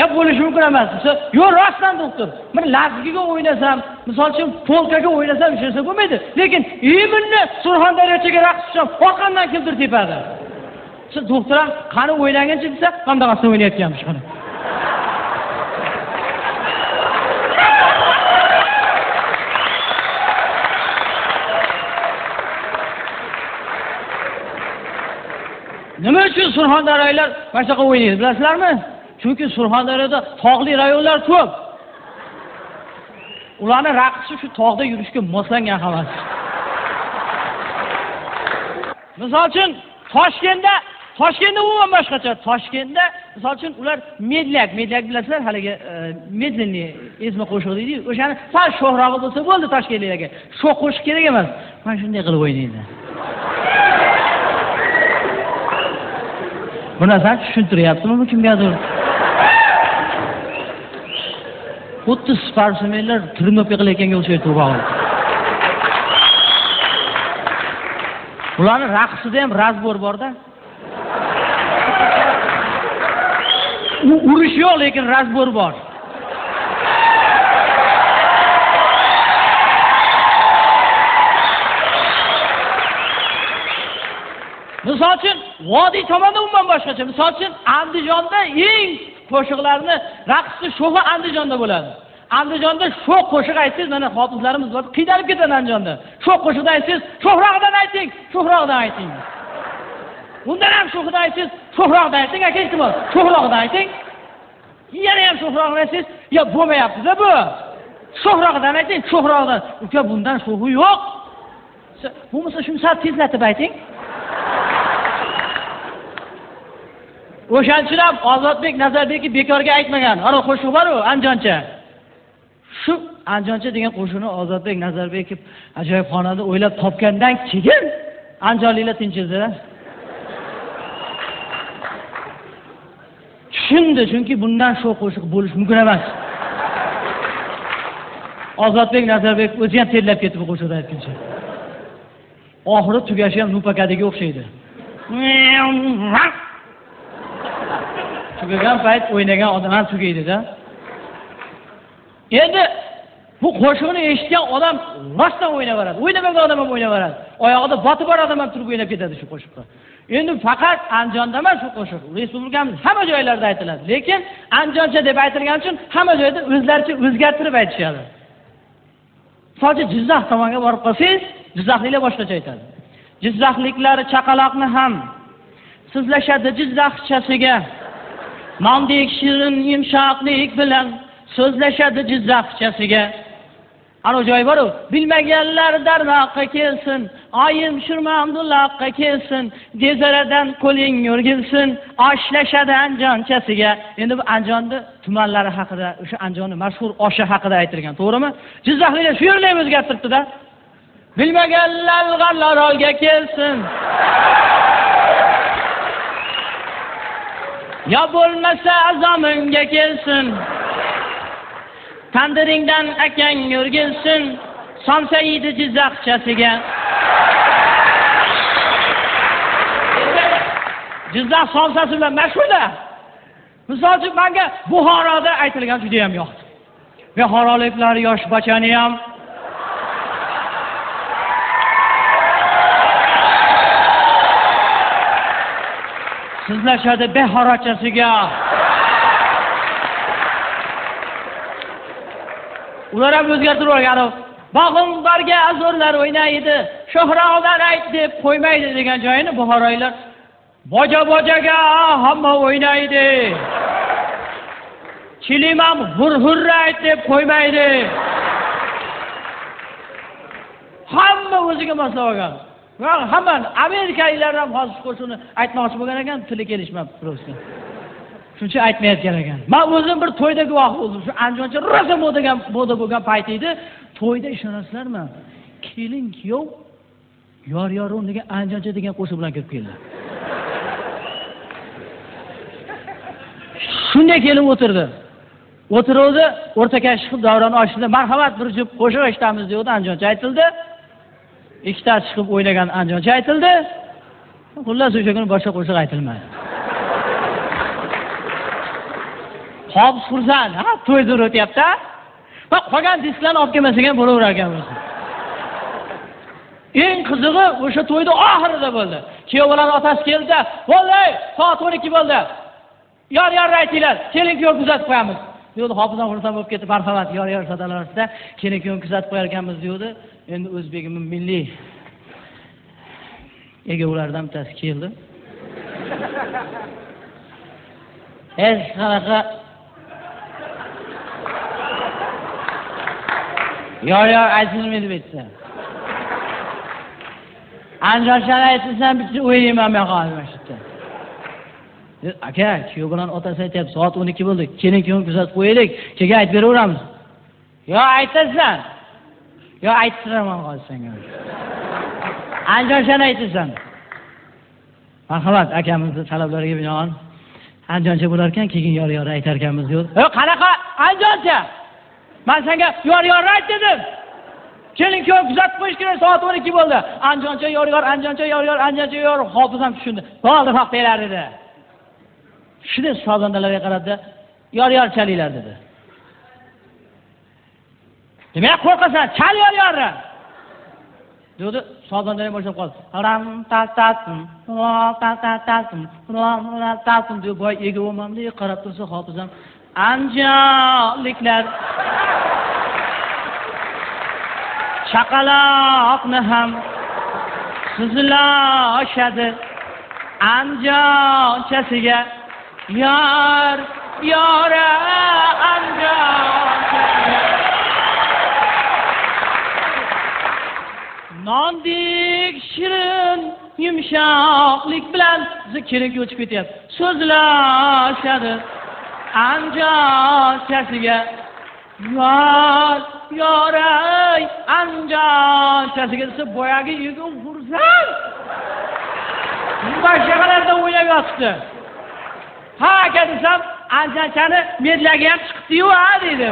Ya bo'lishi mumkin emas. Yo'q, rostdan doktor. Men lazgiga o'ynasam, misol uchun polkaga o'ynasam ishonsa bo'lmaydi. Lekin imonni Surxondaryochaga raqsishim, orqamdan keldir tepadi. Siz doktor ham qani o'ynagancha desa, qandaqasini o'ynayotganmish qani. Nima uchun Surxondaryolar mana shunaqa o'ynaydi, bilasizlarmi? Chunki Surxondaryoda tog'li rayonlar ko'p. Ularning raqsi shu tog'da yurishga moslangan xalos. Misol uchun Toshkentda umuman boshqacha. Toshkentda misol uchun ular medlyak bilasizlar, haligi medlenniy ezma qo'shiq deydi. O'shani sal sho'rog'i bo'lsa bo'ldi toshkentliklarga. Shu qo'shiq kerak emas. Mana shunday qilib o'ynaydi. Bu narsani tushuntiryaptimi kimgadir? Xuddi sportsmenlar trimop qilayotganga o'xshaydi to'g'ri. Ularning raqsida ham razbor bor-da. Urush yo'q, lekin razbor bor. Misol uchun vodiy tomonda umuman boshqacha. Misol uchun Andijonda eng qo'shiqlarni raqsi sho'g'i Andijonda bo'ladi. Andijonda sho'q qo'shiq aytsangiz, mana hofizlarimiz bor, qiynalib ketadi Andijonda. Sho'q qo'shiqni aytsangiz, sho'xroqdan ayting. Undan ham sho'xdan aytsangiz, sho'xroqdan ayting, aka iltimos, sho'xroqdan ayting. Yana ham sho'xroqdan aytsangiz, yo bo'lmayapti-da bu. Sho'xroqdan ayting, sho'xroqdan. Uka, bundan sho'g'i yo'q. Bo'lmasa shuni sal tezlatib ayting. O'shanchilab ham Ozodbek Nazarbekov bekorga aytmagan. Ana qo'shiq bor-ku, Andijoncha. Shu Andijoncha degan qo'shiqni Ozodbek Nazarbekov ajoyib xonada o'ylab topgandan keyin andijonliklar tinchildilar. Tushundi, chunki bundan shu qo'shiq bo'lish mumkin emas. Ozodbek Nazarbekov o'zi ham terlab ketdi bu qo'shiqni aytguncha. Oxiri tugashi ham nupakadiga o'xshaydi. Tugagan payt o'ynagan odam ham tugaydi-da. Endi bu qo'shiqni eshitgan odam rostdan o'ynaveradi. O'ynamagan odam ham o'ynaveradi. Oyog'ida botib bor odam ham turib o'ynab ketadi shu qo'shiqni. Endi faqat Andijonda emas shu qo'shiq. Respublikamiz hamma joylarda aytiladi. Lekin Andijoncha deb aytilgani uchun hamma joyda o'zlaricha o'zgartirib aytishadi. Sadaqat Jizzax tomonga borib qolsangiz, Jizzaxliklar boshqacha aytadi. Jizzaxliklari chaqaloqni ham sizlashadi Jizzaxchasiga. Nondek shirin yumshoqlik bilan so'zlashadi Jizzaxchasiga. Ana joy bor-ku, bilmaganlar darnoqqa kelsin, oyim shurmamduloqqa kelsin, dezaradan qo'ling yo'rgilsin, oshlashadi Andijonchasiga. Endi bu Andijonda tumanlari haqida, o'sha Andijonning mashhur oshi haqida aytilgan, to'g'rimi? Jizzaxliklar shu yerni ham o'zgartiribdi-da. Bilmaganlar G'allarolga kelsin. Ya bo'lmasa azominga kelsin. Tandiringdan akang yurgilsin, Somsaydi Jizzaxchasiga. Jizzax somsasi bilan mashhur-da. Misol uchun menga Buxoroda aytilgan juda ham yoqdi. Buxoroliklar yosh bachani ham sizlashadi Buxorochasiga. Ular ham o'zgartirib olgan. Bog'imbarga azurlar o'ynaydi, sho'xroqdan ayt deb qo'ymaydi degan joyini Buxoroylar boja-bojaga hamma o'ynaydi. Chilimam hur-hurra ayt deb qo'ymaydi. Hamma o'ziga moslab olgan. Va hamma Amerikaliklar ham hozir qo'shini aytmoqchi bo'lgan ekan, tili kelishmabdi просто. Shuncha aytmayotgan ekan. Men o'zim bir to'yda guvoh bo'ldim. Shu Andijoncha rosa moda bo'lgan payt edi. To'yda ishonasizlarmi? Kelin kuyov yor o'rniga Andijoncha degan qo'shiq bilan kirib keldi. Shunday kelib o'tirdi. O'tiruvdi, o'rtakash chiqib davrani ochdi. Marhamat, bir jup qo'shiq eshitamiz dedi, Andijoncha aytildi. Ikkitasi chiqib o'ynagan Andijoncha aytildi. Xullas o'sha kuni boshqa qo'shiq aytilmadi. Hop xursand, ha, to'yda o'tyapti. Va qolgan disklarni olib kelmasak ham bo'laverar ekanmiz. Eng qizig'i o'sha to'yda oxirida bo'ldi. Kuyov bilan otasi keldi. "Vollay, soat 12 bo'ldi. Yor aytinglar, kelin-kuyov kuzatib qo'yamiz." Deydi, hofizam xursand bo'lib ketdi, marhamat, yor sadalarsizda, kelin-kuyov kuzatib qo'yar ekanmiz deydi. Endi o'zbegimiz milliy egovlardan bittasi keldi. Hech qanaqa yor aytilmaydi bitsa. Anjashani aytsan bitta o'ylayman men hozir. Aka, kuyov bilan otasi aytayapti, soat 12 bo'ldi. Kelin-kuyov kuzatib qo'yaylik, keyin aytib beraveramiz. Yo aytasan. Yo aytiraman hozir senga. Anjashani aytasan. Marhamat, akamizni talablariga binoan anjoncha bo'lar ekan, keyin yor aytar ekanmiz deydi. Yo, qanaqa anjoncha? Men senga yor ayt dedim. Kelin-kuyov kuzatib qo'yish kerak, soat 12 bo'ldi. Anjoncha yor, anjoncha yor, hofizam tushundi. Bo'ldi, to'xtanglar dedi. Shuni sozandalarga qaradi, yor chalinglar dedi. Demak, qo'rqasan, chal yorni. Dedi, sozandalar boshlab qoldi. Ram tatatm, deb boy egavomamni qarab tursa, hofizam anjonliklar chaqaloqni ham sizlashadi anjonchasiga yora anjonchasiga nondek shirin yumshoqlik bilan kelin-kuyov o'tib ketyapti. So'zlashadi anjonchasiga yoray anjonchasiga desa boyagi yig'im xursand. Boshqalarda o'ynab yotibdi. Ha, aka desam, anjonchani medlagi ham chiqdi-yu, ha deydi.